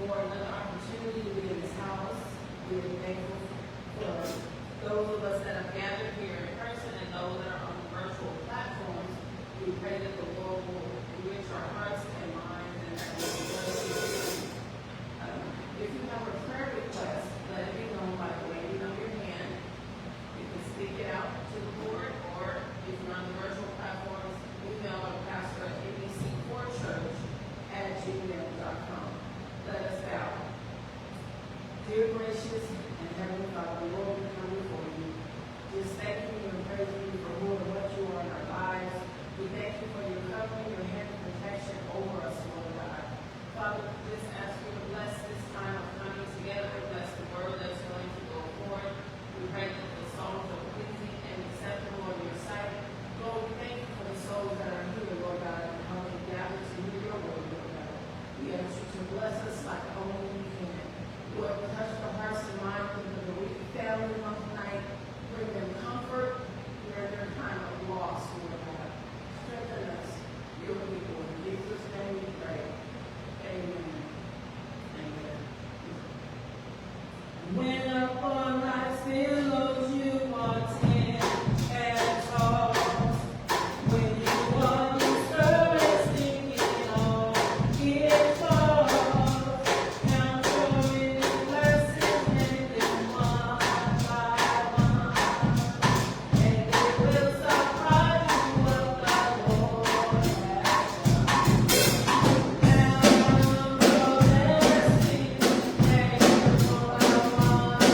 for another opportunity to be in this house. We are thankful for those of us that have gathered here in person and those that are on the virtual platforms. We pray that the Lord will enrich our hearts and minds and that we will bless you. If you have a prayer request, let it be known by the waving of your hand. You can speak it out to the Lord, or if you're on the virtual platforms, email our pastor at abc4church@gmail.com. Let us bow. Dear gracious and heavenly Father, Lord, we come before you, just thanking you and praising you for who and what you are in our lives. We thank you for your covering, your hand of protection over us, Lord God. Father, we just ask you to bless this time of coming together, bless the word that's going to go forward. We pray that the songs are pleasing and acceptable in your sight. Lord, we thank you for the souls that are here, Lord God, and how they gather to hear your word, Lord God. We ask you to bless us like only you can. Lord, touch the hearts and minds of the bereaved family on tonight. Bring them comfort during their time of loss, Lord God. Strengthen us, your people. In Jesus' name we pray. Amen. Amen. When upon life's billows you are ten and tossed, when you are discouraged, thinking all is lost, count your many blessings, name them one by one, and it will surprise you what the Lord has done. Count your blessings, name them one by one.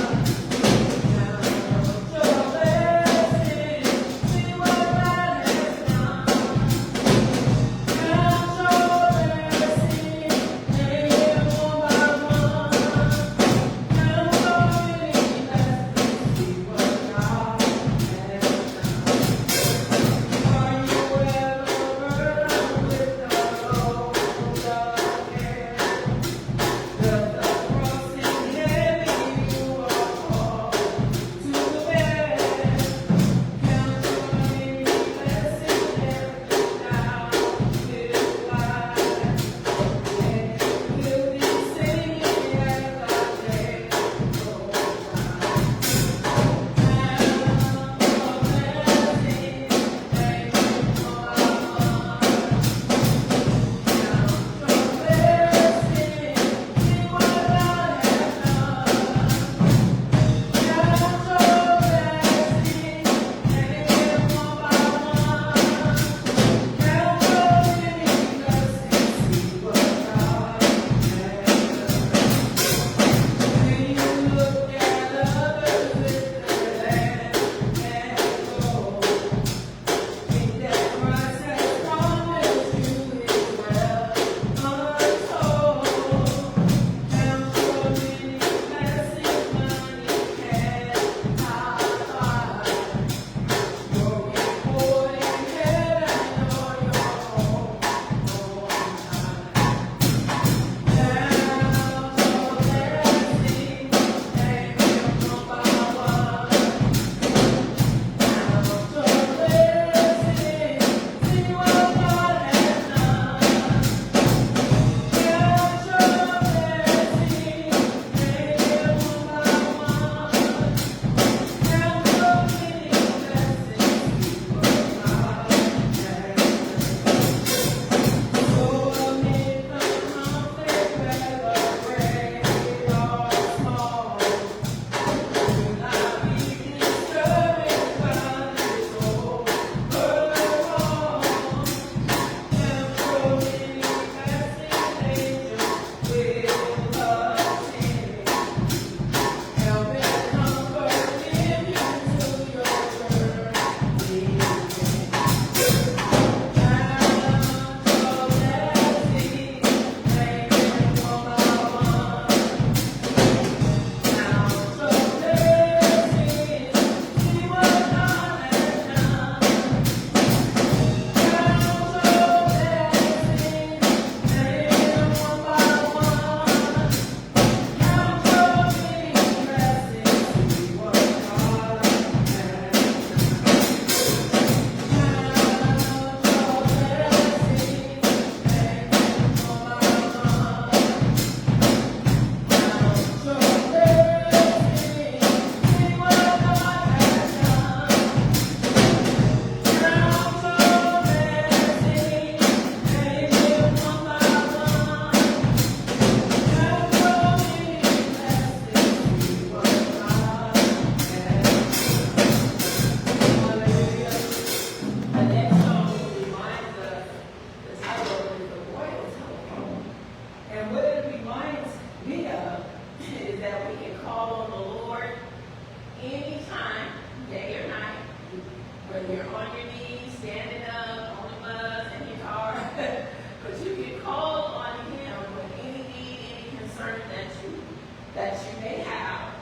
that you may have,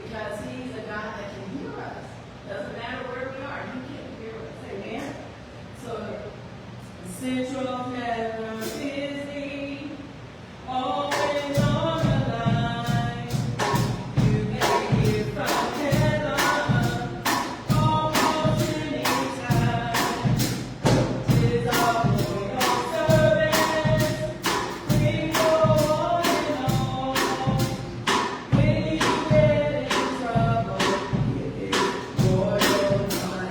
because he's a God that can hear us. Doesn't matter where we are, he can hear us. Amen? So, Central Heaven is thee, always on the line. You may hear from heaven, almost anytime. 'Tis our loyal service, we go on and on. When you get in trouble, it is royal time.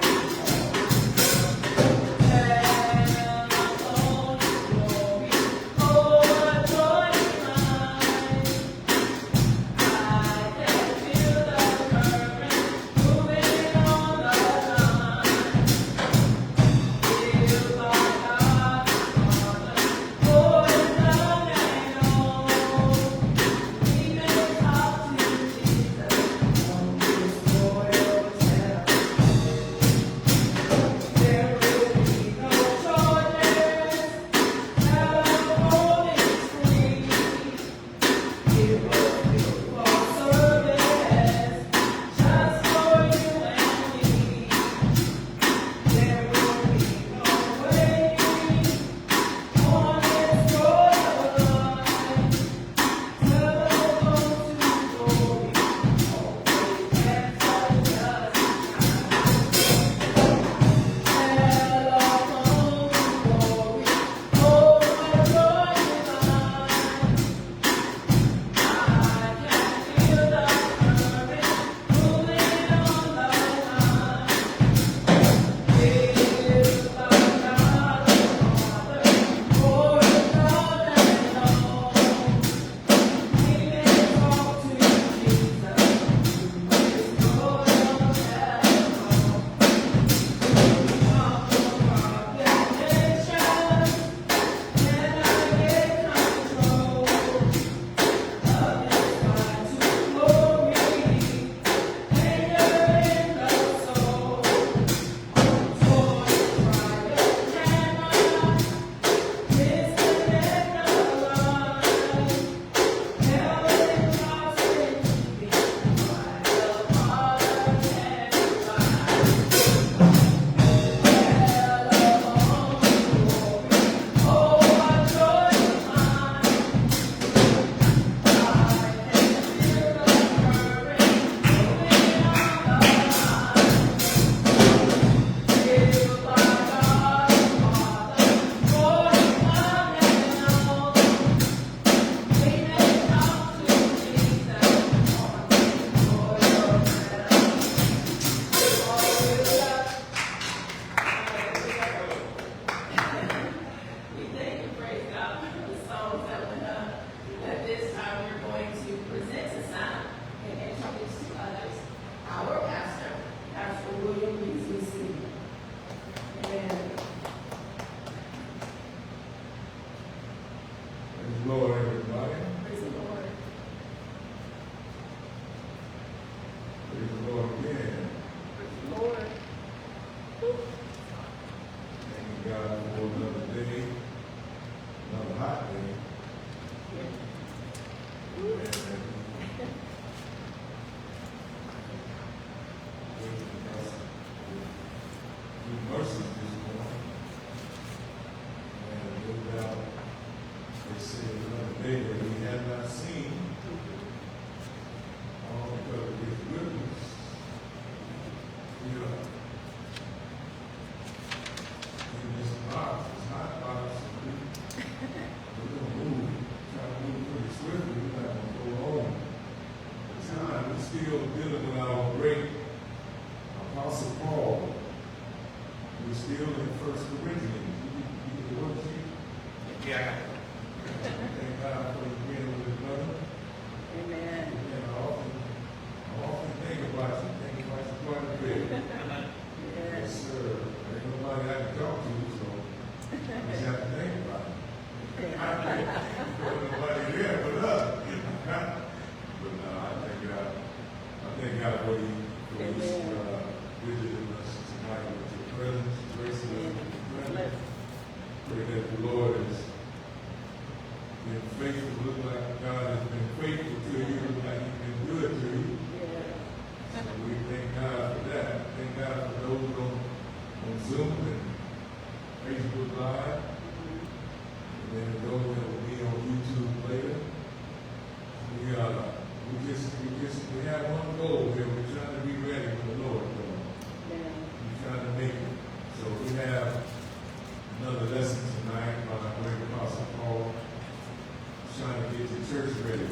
ready.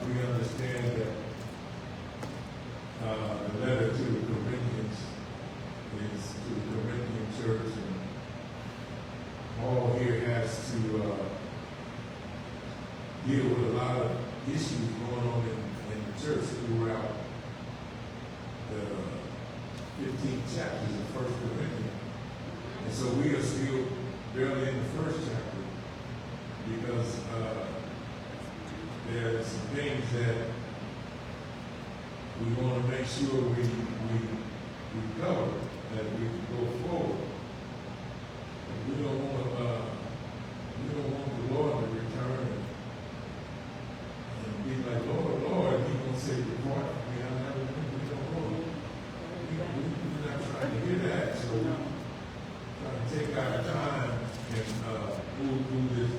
We understand that the letter to the Corinthians is to the Corinthian church, and Paul here has to deal with a lot of issues going on in the church throughout the 15 chapters of 1 Corinthians. And so we are still barely in the first chapter because there are some things that we want to make sure we cover, that we can go forward. We don't want the Lord to return and be like, Lord, Lord, He's going to say, depart from me, I never knew you. We don't know. We're not trying to hear that. So we're trying to take our time and move through this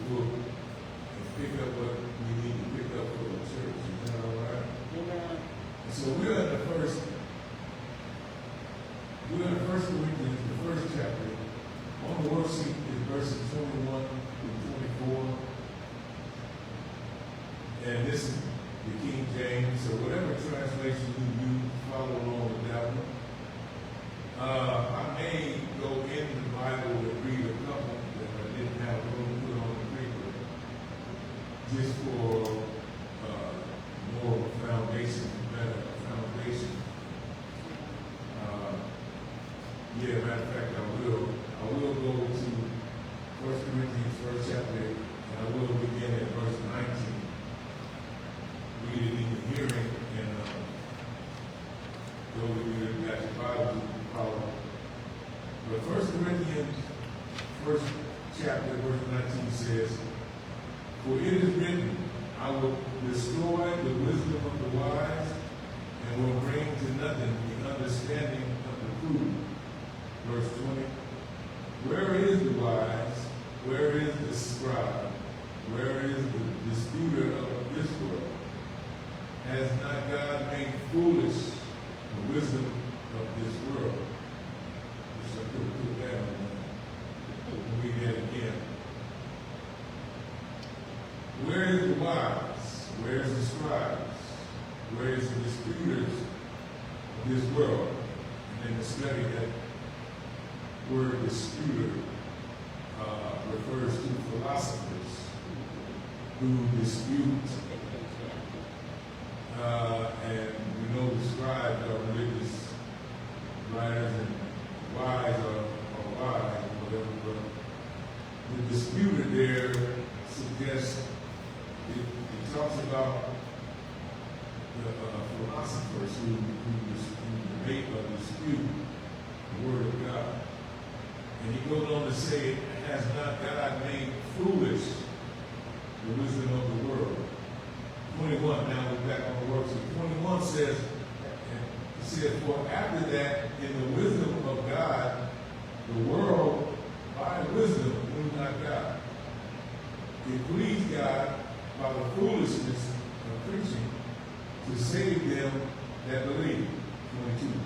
book and pick up what we need to pick up for the church. Is that all right? Amen. And so we're in the first Corinthians, the first chapter. On the worksheet is verses 21 through 24. And this is the King James, so whatever translation you use, follow along with that one. I may go in the Bible and read a couple that I didn't have room to put on the paper, just for more foundation, better foundation. Matter of fact, I will go to 1 Corinthians first chapter, and I will begin at verse 19. Read it in your hearing, and those of you that got your Bible, you can follow. But 1 Corinthians first chapter, verse 19 says, "For it is written, I will destroy the wisdom of the wise, and will bring to nothing the understanding of the prudent." Verse 20, "Where is the wise? Where is the scribe? Where is the disputer of this world? Has not God made foolish the wisdom of this world?" Which I could put down. We'll read that again. "Where is the wise? Where is the scribes? Where is the disputers of this world?" And then the study that word disputer refers to philosophers who dispute, and we know the scribes are religious writers and wise are wise, whatever, but the disputer there suggests, it talks about the philosophers who debate or dispute the Word of God. And he goes on to say, "Has not God made foolish the wisdom of the world?" 21, now we're back on the worksheet. 21 says, "For after that, in the wisdom of God, the world by wisdom knew not God. It pleased God by the foolishness of preaching to save them that believe." 22.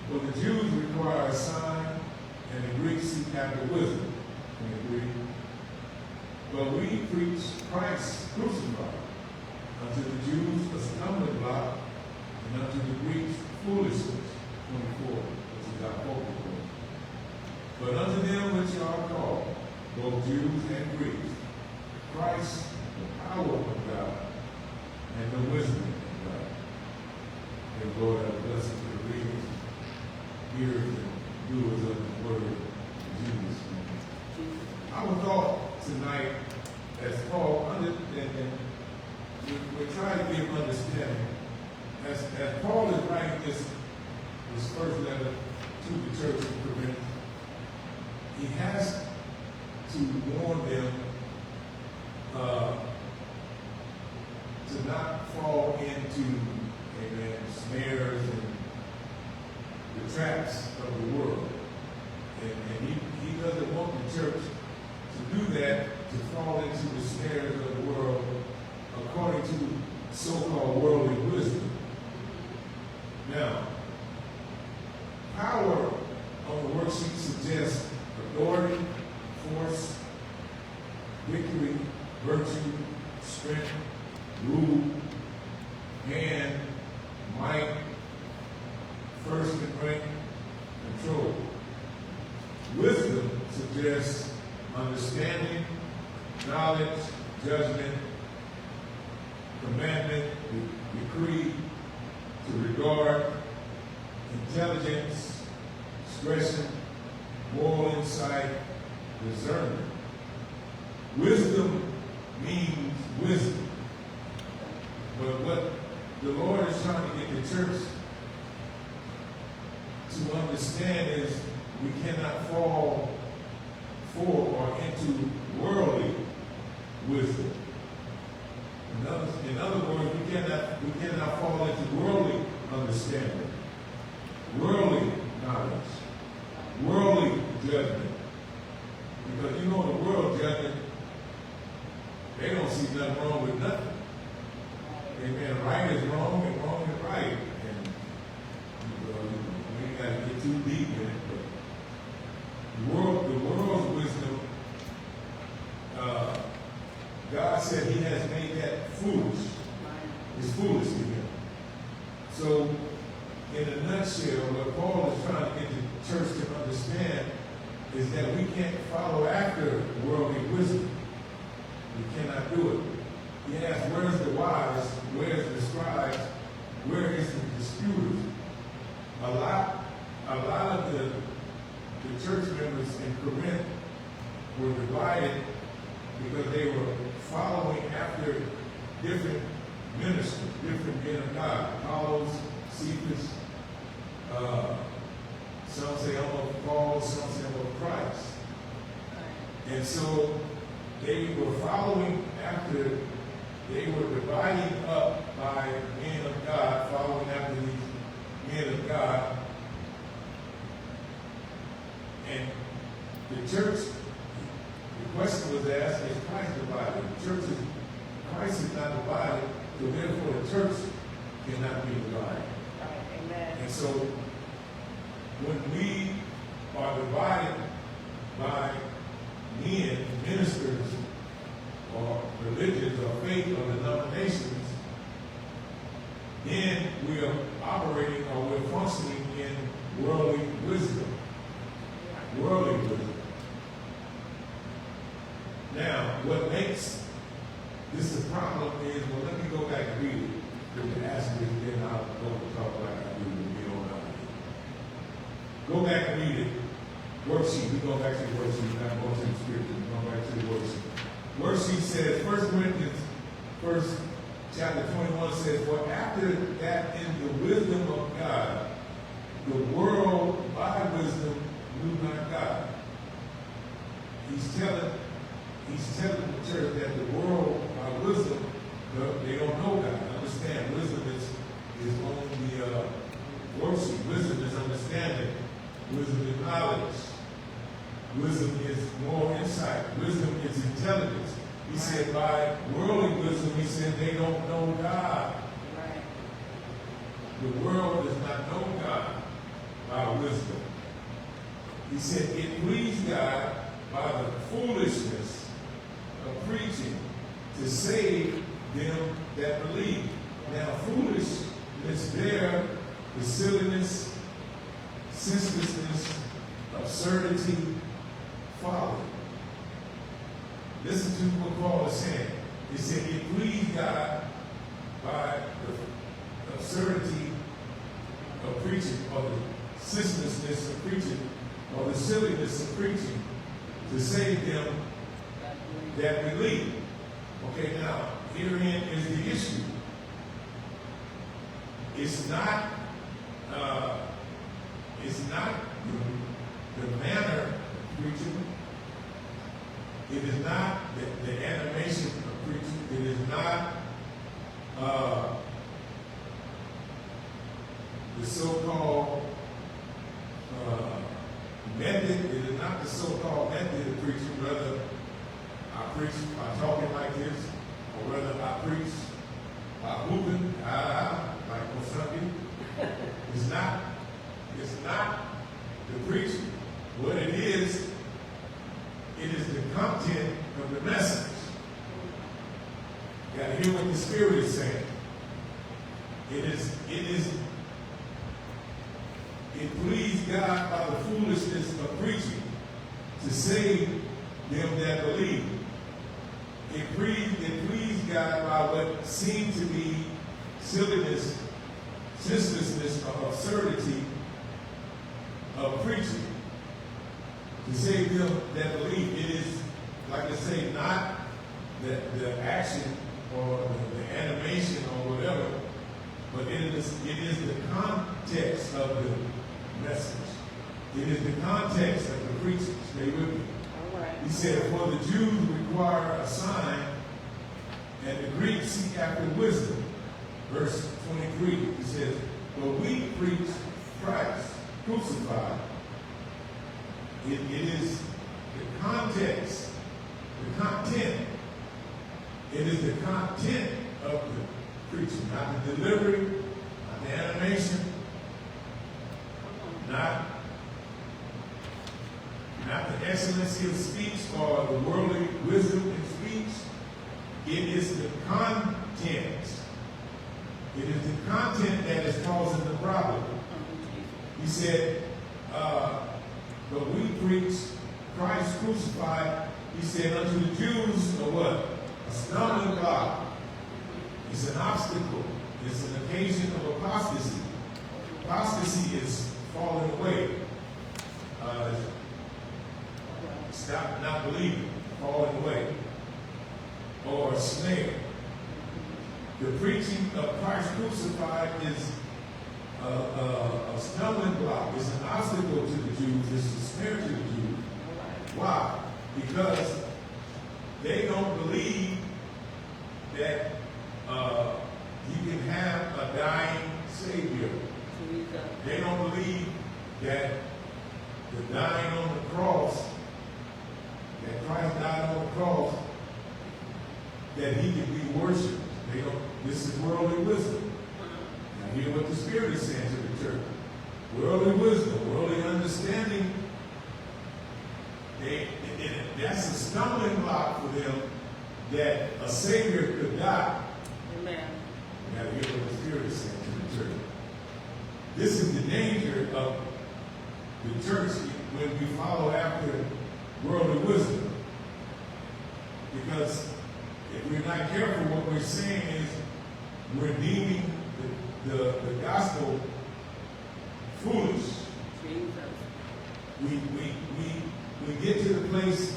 "For the Jews require a sign, and the Greeks seek after wisdom." 23. "But we preach Christ crucified, unto the Jews a stumbling block, and unto the Greeks foolishness." 24. This is our focal point. "But unto them which are called, both Jews and Greeks, Christ the power of God, and the wisdom of God." And Lord, have blessed the readers, hearers, and doers of the word of Jesus. Our thought tonight, as Paul, and we're trying to give understanding, as Paul is writing this first letter to the church of Corinth, he has to warn them to not fall into, amen, snares and the traps of the world. And he doesn't want the church to do that, to fall into the snares of the world according to so-called worldly wisdom. Now, power on the worksheet suggests authority, force, victory, virtue, strength, rule, and might, first and rank, control. Wisdom suggests understanding, knowledge, judgment, commandment, decree, to regard, intelligence, discretion, moral insight, discernment. Wisdom means wisdom. But what the Lord is trying to get the church to understand is we cannot fall for or into worldly wisdom. In other words, we cannot fall into worldly understanding, worldly knowledge, worldly judgment. Because you know the world judgment, they don't see nothing wrong with nothing. Amen. Right is wrong and wrong is right. And we ain't got to get too deep in it. But the world's wisdom, God said he has made that foolish. It's foolish to him. So, in a nutshell, what Paul is trying to get the church to understand is that we can't follow after worldly wisdom. We cannot do it. He asks, where's the wise? Where's the scribes? Where is the disputers? A lot of the church members in Corinth were divided because they were following after different ministers, different men of God. Apollos, Cephas, some say I'm of Paul, some say I'm of Christ. And so they were following after, they were dividing up by men of God, following after these men of God. And the church, the question was asked, is Christ divided? Christ is not divided, so therefore the church cannot be divided. Amen. And so when we are divided by men, ministers, or religions, or faith, or denominations, then we are operating or we're functioning in worldly wisdom. Worldly wisdom. Now, what makes this a problem is, well, let me go back and read it. You can ask me, then I'll go and talk like I do when we don't know. Go back and read it. Worksheet. We go back to the worksheet. We're not going to the scripture. We go back to the worksheet. Worksheet says, 1 Corinthians, chapter 21 says, for after that in the wisdom of God, the world by wisdom knew not God. He's telling the church that the world by wisdom, they don't know God. Understand, wisdom is on the worksheet. Wisdom is understanding. Wisdom is knowledge. Wisdom is moral insight. Wisdom is intelligence. He said by worldly wisdom, he said they don't know God. Right. The world does not know God by wisdom. He said it pleased God by the foolishness of preaching to save them that believe. Now, foolishness there, the silliness, senselessness, absurdity, folly. Listen to what Paul is saying. He said it pleased God by the absurdity of preaching, or the senselessness of preaching, or the silliness of preaching, to save them that believe. Okay, now, herein is the issue. It's not the manner of preaching. It is not the animation of preaching. It is not the so-called method. It is not the so-called method of preaching. Whether I preach by talking like this, or whether I preach by whooping, like on Sunday. It's not the preaching. What it is the content of the message. hear what the Spirit is saying. It pleased God by the foolishness of preaching to save them that believe. It pleased God by what seemed to be silliness, senselessness, or absurdity of preaching to save them that believe. It is, like I say, not the action or the animation or whatever, but it is the context of the message. It is the context of the preaching. Stay with me. All right. He said, for the Jews require a sign, and the Greeks seek after wisdom. Verse 23, he says, but we preach Christ crucified. It is the context, the content. It is the content of the preaching, not the delivery, not the animation, not the excellency of speech or the worldly wisdom in speech. It is the content. It is the content that is causing the problem. He said, but we preach Christ crucified. He said, unto the Jews, a what? A stumbling block. It's an obstacle. It's an occasion of apostasy. Apostasy is falling away. Stop not believing, falling away. Or a snare. The preaching of Christ crucified is a stumbling block. It's an obstacle to the Jews. It's a snare to the Jews. Why? Because they don't believe that you can have a dying Savior. They don't believe that the dying on the cross, that Christ died on the cross, that he can be worshipped. They don't. This is worldly wisdom. Now hear what the Spirit is saying to the church. Worldly wisdom, worldly understanding. That's a stumbling block for them that a Savior could die. Amen. You got to hear what the Spirit is saying to the church. This is the danger of the church when we follow after worldly wisdom. Because if we're not careful, what we're saying is we're deeming the gospel foolish. We get to the place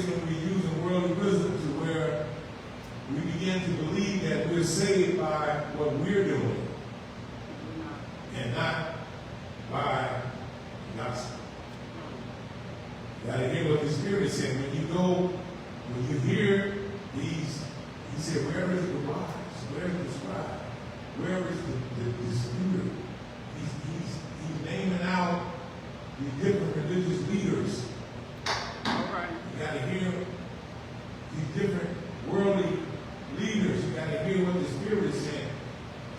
when we use worldly wisdom to where we begin to believe that we're saved by what we're doing and not by the gospel. You gotta hear what the Spirit is saying. When you hear these, he said, where is the wise? Where is the scribe? Where is the disputer? He's naming out these different religious leaders. All right. You got to hear these different worldly leaders. You got to hear what the Spirit is saying.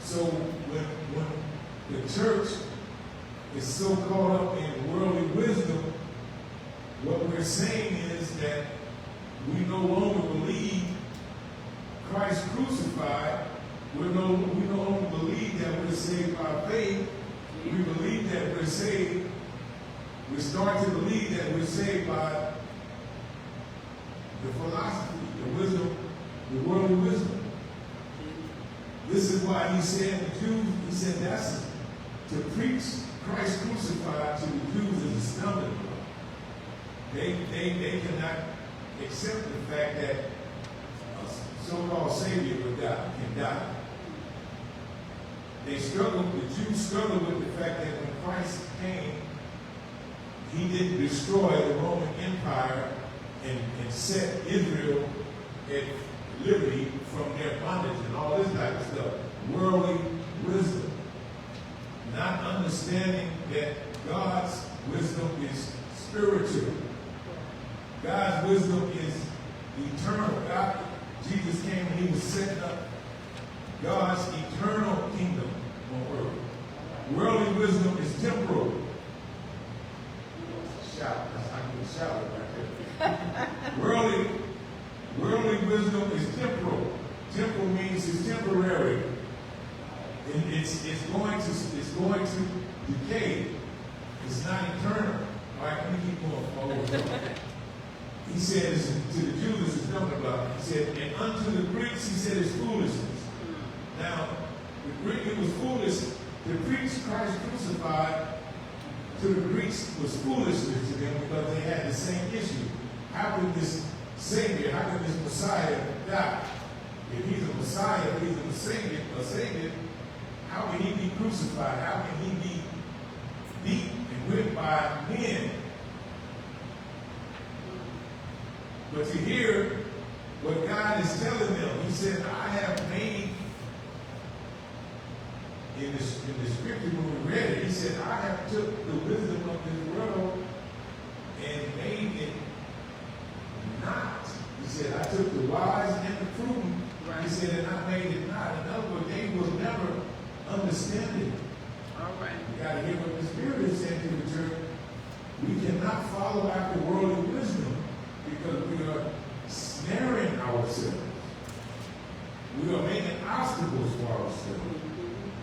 So when the church is so caught up in worldly wisdom, what we're saying is that we no longer believe Christ crucified. We no longer believe that we're saved by faith. We believe that we're saved. We start to believe that we're saved by the philosophy, the wisdom, the worldly wisdom. This is why he said the Jews, he said that's to preach Christ crucified to the Jews is a stumbling block. They cannot accept the fact that a so-called Savior can die. The Jews struggle with the fact that when Christ came, he didn't destroy the Roman Empire and set Israel at liberty from their bondage and all this type of stuff. Worldly wisdom. Not understanding that God's wisdom is spiritual. God's wisdom is eternal. Jesus came and he was setting up God's eternal kingdom on earth. Worldly wisdom is temporal. Shout. I can shout it right there. Worldly wisdom is temporal. Temporal means it's temporary. And it's going to decay. It's not eternal. All right, let me keep going forward. He says to the Jews, this is talking about, he said, and unto the Greeks, he said, it's foolishness. Now, the Greek, it was foolish to preach Christ crucified to the Greeks was foolishness to them because they had the same issue. How could this Savior, how could this Messiah die? If he's a Messiah, if he's a Savior, how can he be crucified? How can he be beat and whipped by men? But to hear what God is telling them, he said, I have made, in the scripture when we read it, he said, I have took the wisdom of this world and made it not. He said, I took the wise and the prudent. Right. He said, and I made it not. In other words, they will never understand it. All right. You got to hear what the Spirit is saying to the church. We cannot follow after worldly wisdom because we are snaring ourselves. We are making obstacles for ourselves.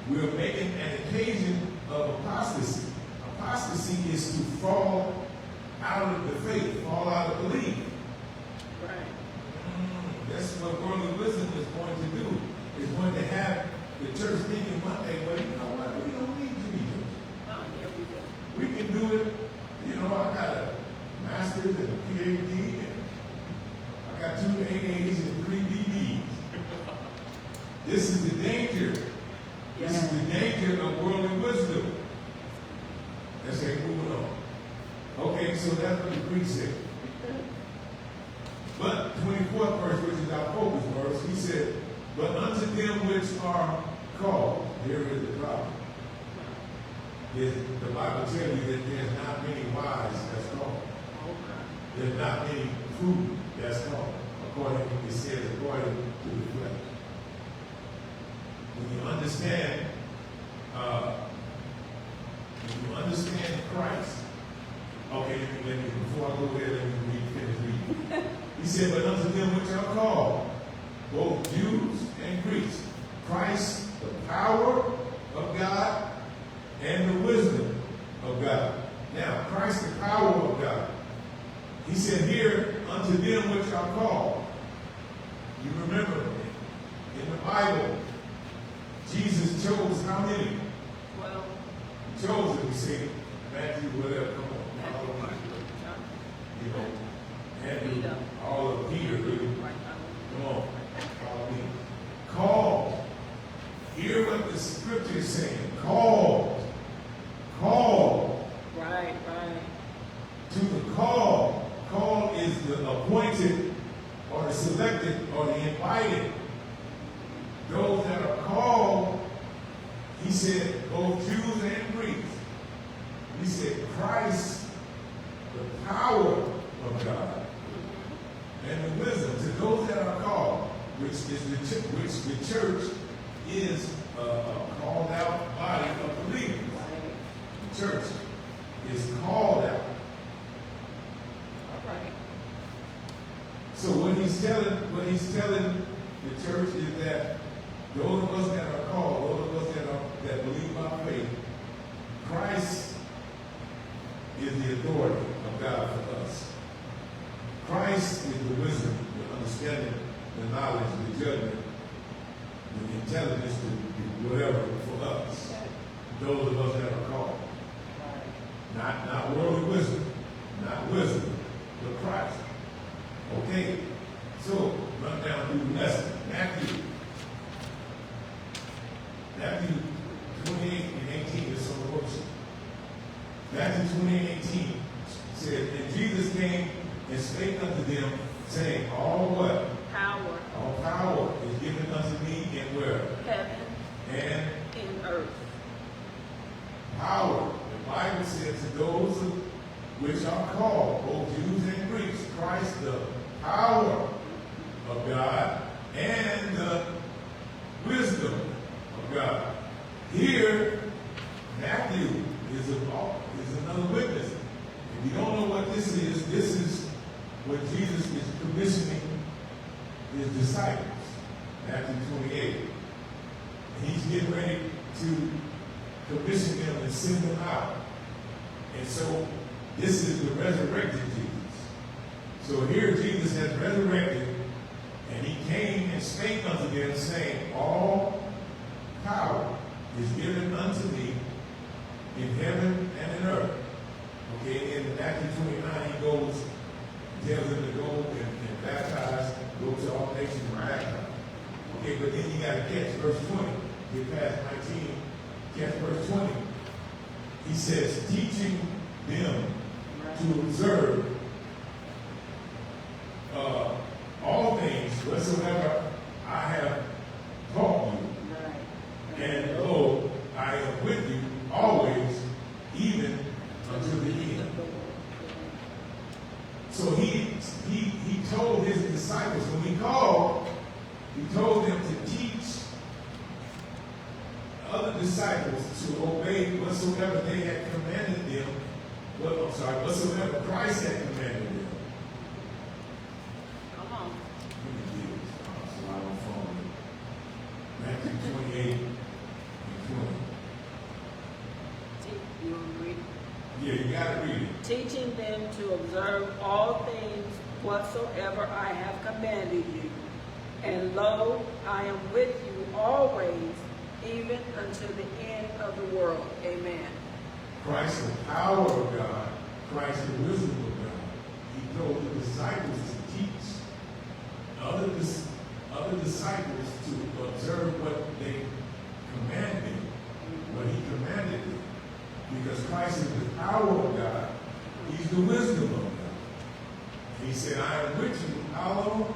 We are making an occasion of apostasy. Apostasy is to fall out of the faith, fall out of belief. Right. That's what worldly wisdom is going to do. It's going to have the church thinking one day, well, you know what? We don't need to be doing it. Oh, yeah, we do. We can do it. You know, I got a master's and a PhD, and I got 2 AAs and 3 BBs. This is the danger. This is the danger of worldly wisdom. Let's say, moving on. Okay, so that's what the Greek said. But 24th verse, which is our focus verse, he said, but unto them which are called, here is the problem. The Bible tells you that there's not many wise that's called. There's not many prudent that's called. According to it says, according to the flesh. When you understand Christ, okay, before I go there, let me finish reading. He said, but unto them which are called, both Jews and Greeks, Christ, the power of God and the wisdom of God. Now, Christ, the power of God. He said here, unto them which are called. You remember, in the Bible, Jesus chose how many? 12. He chose them. We say, Matthew, whatever, come on. You know, Andrew, all of Peter, really. Come on, follow me. Called. Hear what the scripture is saying. Called. Called. Right. To the called. Called is the appointed or the selected or the invited. Those that are called, he said, both Jews and Greeks. He said, Christ, the power of God, and the wisdom to those that are called, which the church is a called out body of believers. The church is called out. All right. So what he's telling the church is that those of us that are called, those of us that believe by faith, Christ is the authority of God for us. Christ is the wisdom, the understanding, the knowledge, the judgment, the intelligence to do whatever for us. Those of us that are called. Not worldly wisdom, not wisdom, but Christ. Okay, so run down through the lesson. Matthew 28 and 18 is on the worksheet. Matthew 28 and 18 said, and Jesus came and spake unto them, saying, all what? Power. All power is given unto me in where? Heaven. And in earth. Power. The Bible says to those which are called, both Jews and Greeks, Christ, the power of God and the wisdom of God. Here, Matthew is another witness. If you don't know what this is what Jesus is commissioning his disciples, Matthew 28. And he's getting ready to commission them and send them out. And so this is the resurrected Jesus. So here Jesus has resurrected, and he came and spake unto them, saying, all power is given unto me in heaven and in earth. Okay, in Matthew 29, he goes, tells them to go and baptize, go to all nations and baptize. Okay, but then you got to catch verse 20. Get past 19, catch verse 20. He says, teaching them to observe all things whatsoever I have taught you. And lo, I am with you always, even unto the end. So he told his disciples, when he called, he told them to teach other disciples to obey whatsoever they had commanded them. Whatsoever Christ had commanded them. Come on. So I don't follow it. Matthew 28 and 20. You want to read it? Yeah, you got to read it. Teaching them to observe all things whatsoever I have commanded you. And lo, I am with you always, even unto the end of the world. Amen. Christ, the power of God, Christ, the wisdom of God. He told the disciples to teach other disciples to observe what they commanded, what he commanded them. Because Christ is the power of God. He's the wisdom of God. He said, I am with you, how long?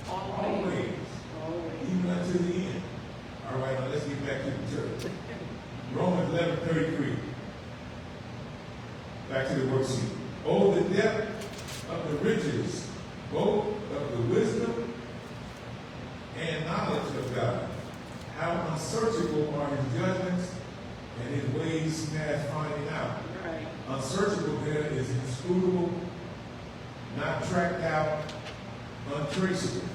Always. Even unto the end. All right, now let's get back to the church. Romans 11:33. Back to the worksheet. Oh, the depth of the riches, both of the wisdom and knowledge of God. How unsearchable are his judgments and his ways past finding out. Right. Unsearchable there is inscrutable, not tracked out, untraceable.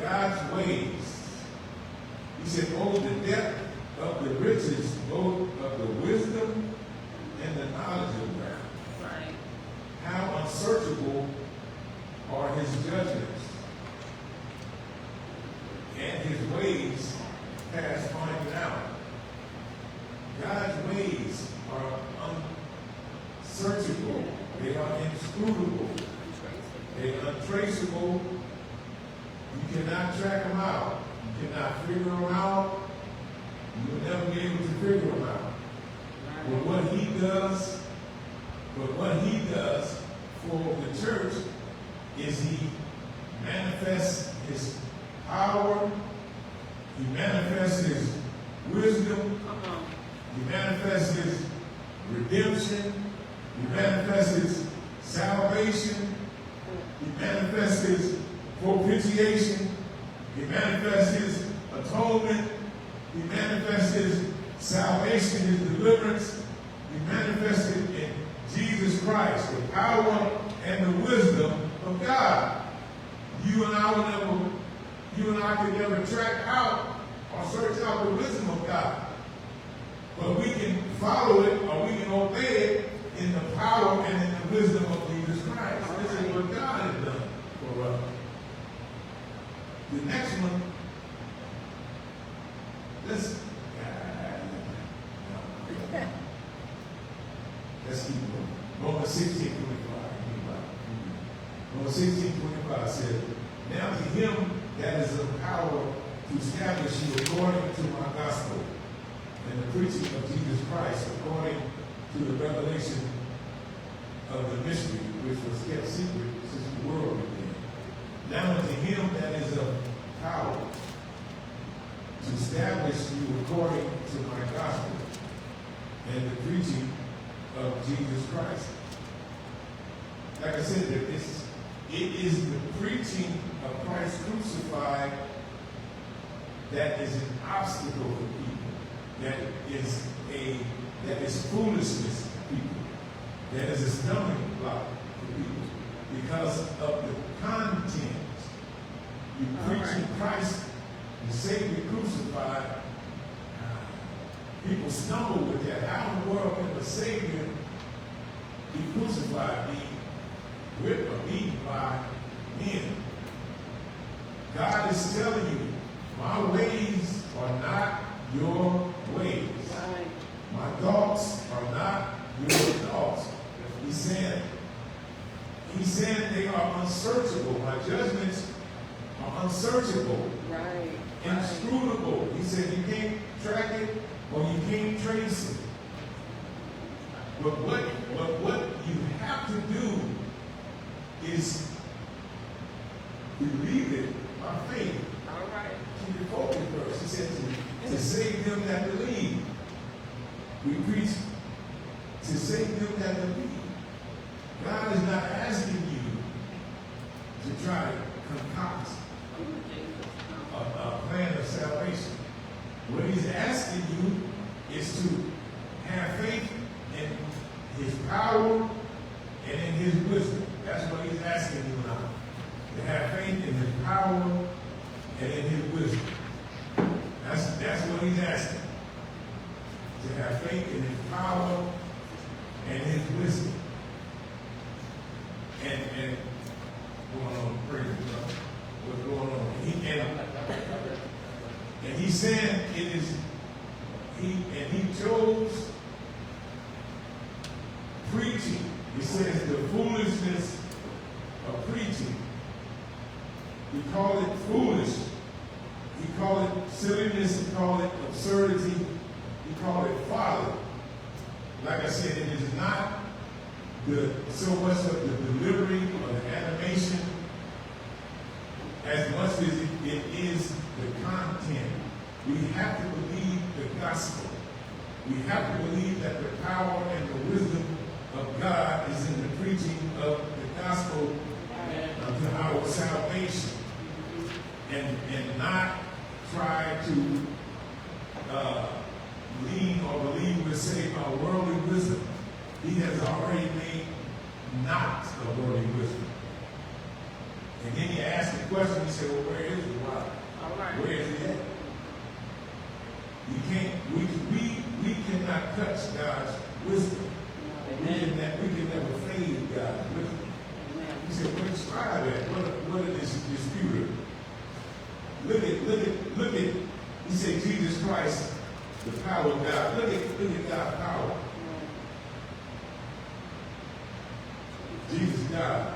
God's ways. He said, oh, the depth of the riches, both of the wisdom and the knowledge of God. Right. How unsearchable are his judgments and his ways past finding out. God's ways are unsearchable. They are inscrutable. They are untraceable. You cannot track them out. You cannot figure them out. You will never be able to figure them out. But what he does for the church is he manifests his power. He manifests his wisdom. He manifests his redemption. He manifests his salvation. He manifests his propitiation. He manifests his atonement. He manifests his salvation, his deliverance. He manifested in Jesus Christ, the power and the wisdom of God. You and I can never track out or search out the wisdom of God. But we can follow it or we can obey it in the power and in the wisdom of Jesus Christ. This is what God has done for us. The next one, let's keep going. Romans 16:25. Romans 16:25 says, now to him that is of power to establish you according to my gospel and the preaching of Jesus Christ according to the revelation of the mystery which was kept secret since the world began. Now unto him that is of power to establish you according to my gospel and the preaching of Jesus Christ. Like I said, it is the preaching of Christ crucified that is an obstacle for people. That is foolishness to people. That is a stumbling block for people because of the content You preaching Christ, the Savior crucified. People stumble with that. How in the world can the Savior be crucified, be whipped or beaten by men? God is telling you, my ways are not your ways. My thoughts are not your thoughts. He's saying they are unsearchable. My judgments are unsearchable. Right. Inscrutable. He said you can't track it or you can't trace it. But what you have to do is believe it by faith. All right. Keep it focused first. He said to save them that believe. We preach to save them that believe. God is not asking you to try to concoct a plan of salvation. What he's asking you is to have faith in his power and in his wisdom. That's what he's asking you now. To have faith in his power and in his wisdom. That's what he's asking. To have faith in his power and his wisdom. And going on, praise God. What's going on? And he said it is he chose preaching. He says the foolishness of preaching. He called it foolish. He called it silliness. He called it absurdity. He called it folly. Like I said, it is not so much of the delivery or the animation as much as it is the content. We have to believe the gospel. We have to believe that the power and the wisdom of God is in the preaching of the gospel to our salvation. And not try to lean or believe we're saved by worldly wisdom. He has already made not a worldly wisdom. And then he asked the question, he said, well, where is it? Why? All right. Where is it at? We cannot touch God's wisdom. We can never fade God's wisdom. He said, well, describe that. What is this disputer? Look at, he said, Jesus Christ, the power of God. Look at God's power. Jesus died.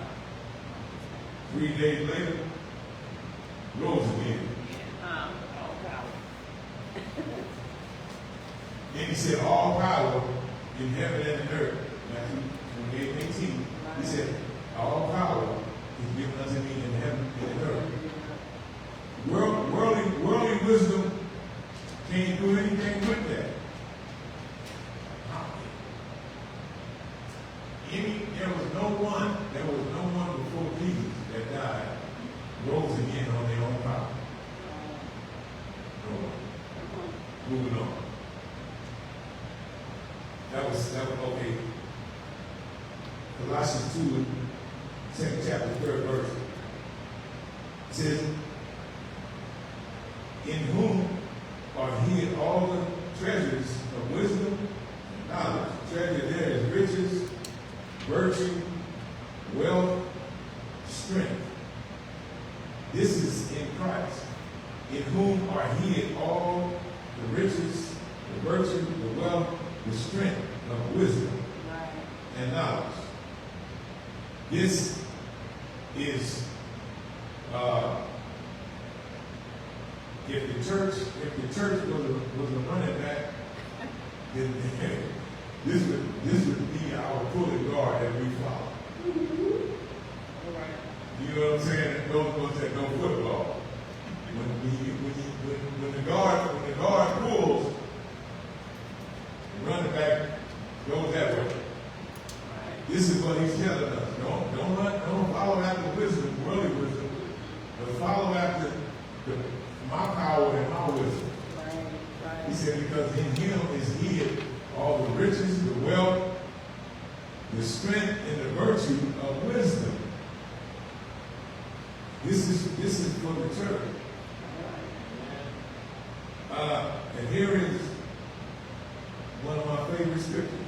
3 days later, rose again. Then he said, all power in heaven and in earth. Matthew 28:18. He said, all power is given unto me in heaven and in earth. Worldly wisdom can't do anything with that. There was no one before Jesus that died, rose again on their own power. No one. Moving on. That was okay. Colossians 2, 2nd chapter, 3rd verse. It says, in whom are hid all the treasures of wisdom and knowledge. Treasure there is riches, virtue, wealth, strength. This is in Christ, in whom are hid all the riches, the virtue, the wealth, the strength of wisdom and knowledge. This is if the church was a running back, then this would be our pulling guard that we follow. You know what I'm saying? Those ones that know football. When the guard pulls, the running back goes that way. This is what he's telling us. Don't follow after wisdom, worldly wisdom, but follow after my power and my wisdom. He said, because in him is hid all the riches, the wealth, the strength, and the virtue of wisdom. This is for the church. And here is one of my favorite scriptures.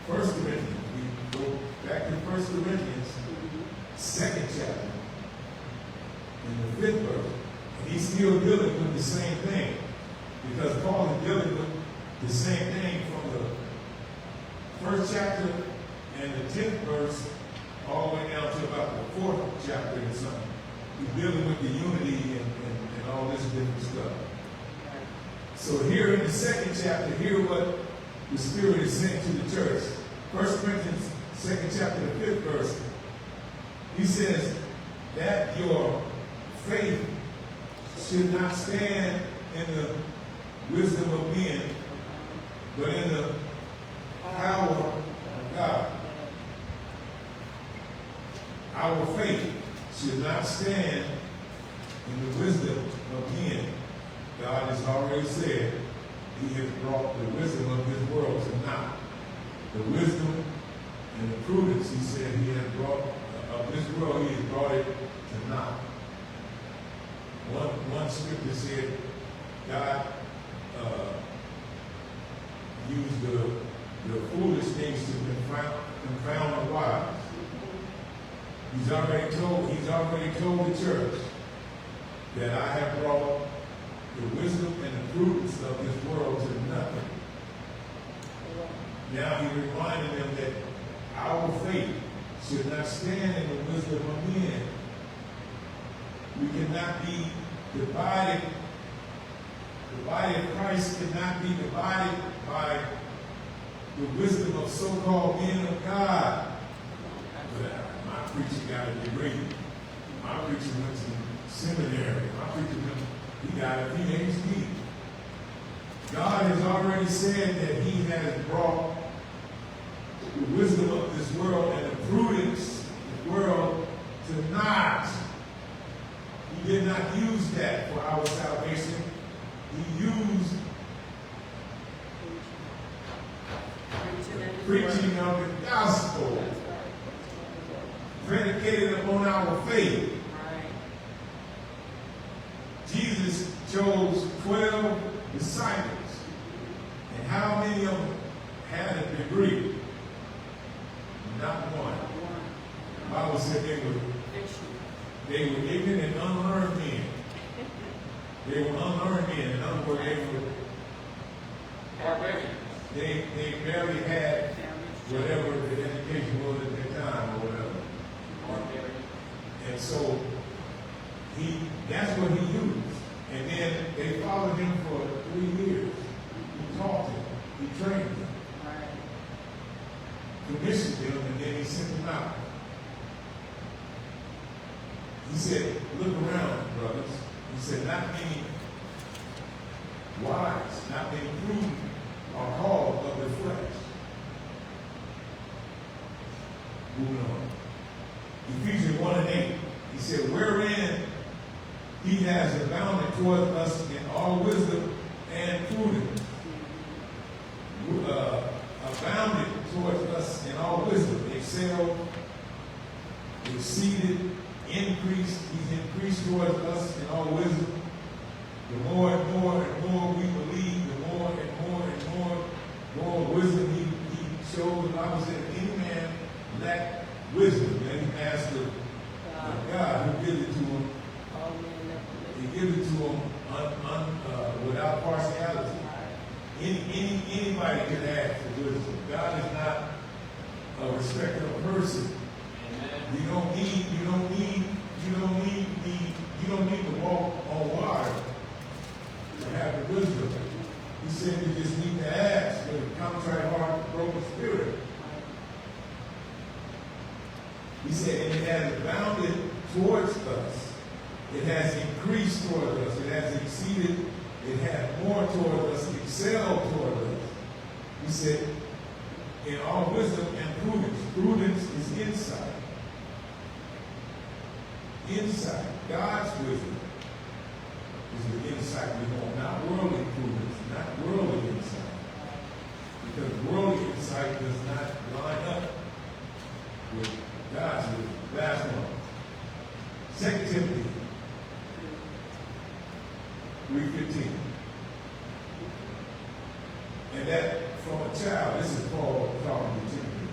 1 Corinthians. We go back to 1 Corinthians, 2nd chapter, in the 5th verse. And he's still dealing with the same thing. Because Paul is dealing with the same thing from the 1st chapter and the 10th verse all the way down to about the 4th chapter and something. He's dealing with the unity and all this different stuff. So here in the 2nd chapter, hear what the Spirit is saying to the church. 1 Corinthians 2nd chapter, the 5th verse. He says that your faith should not stand in the wisdom of men, but in the power of God. Our faith should not stand in the wisdom of men. God has already said he has brought the wisdom of this world to naught. The wisdom and the prudence, he said, he has brought of this world, he has brought it to naught. One scripture said God used the foolish things to confound the wise. He's already told the church that I have brought the wisdom and the prudence of this world to nothing. Now he reminded them that our faith should not stand in the wisdom of men. We cannot be divided. The body of Christ cannot be divided by the wisdom of so-called men of God. My preacher got a degree. My preacher went to seminary. My preacher he got a PhD. God has already said that he has brought the wisdom of this world and the prudence of the world to naught. He did not use that for our salvation. He used preaching of the gospel predicated upon our faith. Jesus chose 12 disciples. And how many of them had a degree? Not one. The Bible said they were ignorant and unlearned men. They were unlearned men. In other words, they barely had whatever the education was at that time or whatever. And so that's what he used. And then they followed him for 3 years. He taught them. He trained them. Commissioned them, and then he sent them out. He said, look around, brothers. He said, not many wise, not many prudent are called of the flesh. Moving on. Ephesians 1:8. He said, wherein he has abounded toward us in all wisdom and prudence. Abounded towards us in all wisdom. Excelled, exceeded, increased. He's increased towards us in all wisdom. The more and more and more we believe, the more and more and more wisdom he shows. The Bible said, if any man lack wisdom, then he asks the God who gives it to him. He gives it to him without partiality. Anybody can ask for wisdom. God is not a respecter of person. You don't need to walk on water to have the wisdom. He said you just need to ask with a contrite heart, broken spirit. He said, and it has abounded towards us. It has increased toward us. It has exceeded. It had more toward us, excelled toward us. He said, in all wisdom and prudence. Prudence is insight. Insight. God's wisdom is the insight we want, not worldly prudence, not worldly insight. Because worldly insight does not line up with God's wisdom. Last one. 2 Timothy 3:15. And that from a child, this is Paul talking to Timothy.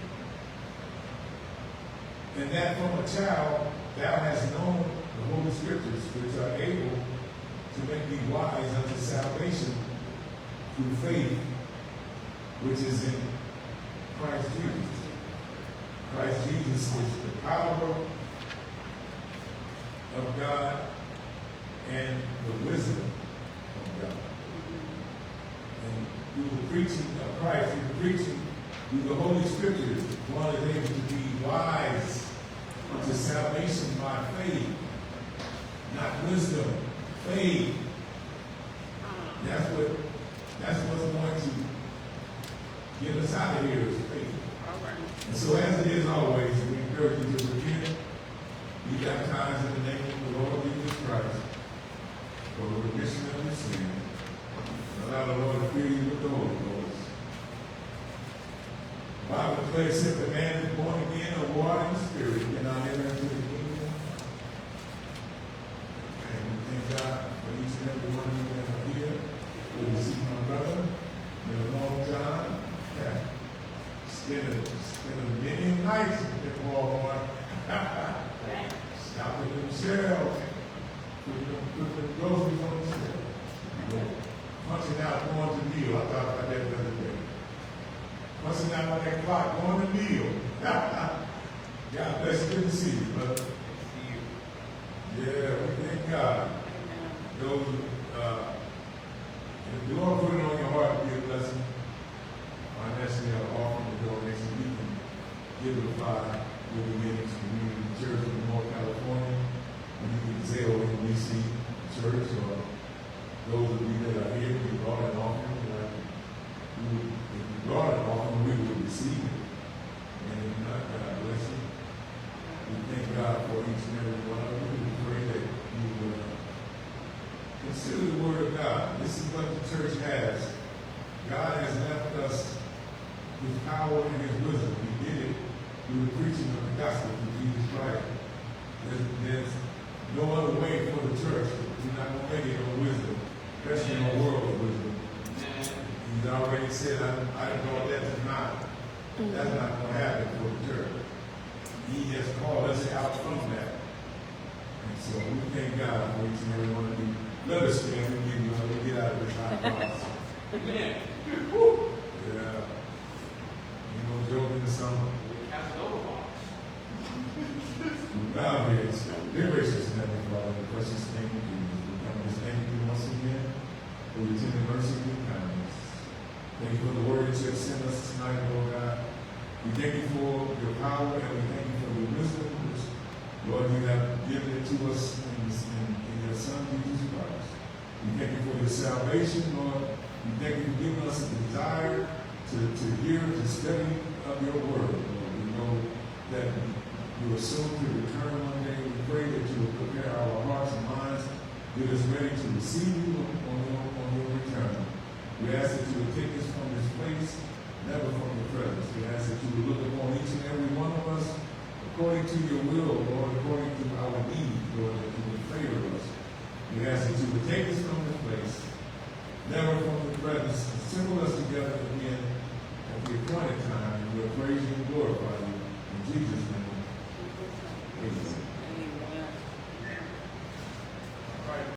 And that from a child thou hast known the Holy Scriptures, which are able to make thee wise unto salvation through faith, which is in Christ Jesus. Christ Jesus is the power of God and the wisdom of God. And through the preaching of Christ, through the preaching through the Holy Scriptures, one is able to be wise unto salvation by faith, not wisdom, faith. That's what's going to get us out of here is faith. And so as it is always, we encourage you to repent, be baptized in the name of the Lord Jesus Christ for the remission of your sin. Allow the Lord to fill you with the Holy Ghost. The Bible declares that the man is born again of water and spirit cannot enter into the kingdom. And we thank God for each and every one of you that are here. Good to see my brother. Been a long time. Yeah. Spending many nights in Walmart. Stopping them shelves. Putting the groceries on the shelf. Punching out, going to meal. I thought about that the other day. Punching out on that clock, going to meal. God bless you. Good to see you, brother. Yeah, we thank God. Those, if the Lord put it on your heart to be a blessing, financially or offering a donation, you can give it a $5 Living Community Church in North California. And you can say over in DC Church, or those of you that are here, if you brought an offering, if you brought an offering, we will receive it. And if not, God bless you. We thank God for each and every one of you. We pray that you will consider the Word of God. This is what the church has. God has left us His power and His wisdom. He did it through the preaching of the gospel of Jesus Christ. There's no other way for the church. We're not going to make it on wisdom, especially in a world of wisdom. He's already said, I brought that to naught. That's not going to happen for the church. He has called us out from that. And so we thank God for each and every one of you. Let us stand and give you we get out of this high cross. Amen. Yeah. You know, joking or something. Bow our heads. Dear gracious and heavenly Father, in the precious name of Jesus, we come to thank you once again for your tender mercy and your kindness. Thank you for the word that you have sent us tonight, Lord God. We thank you for your power and we thank you for your wisdom, which, Lord, you have given it to us in your Son, Jesus Christ. We thank you for your salvation, Lord. We thank you for giving us a desire to hear, to study of your word, Lord. We know that you are soon to return one day. We pray that you will prepare our hearts and minds, get us ready to receive you on your return. We ask that you would take us from this place, never from your presence. We ask that you would look upon each and every one of us according to your will, Lord, according to our needs, Lord, that you would favor us. We ask that you would take us from this place, never from your presence, assemble us together again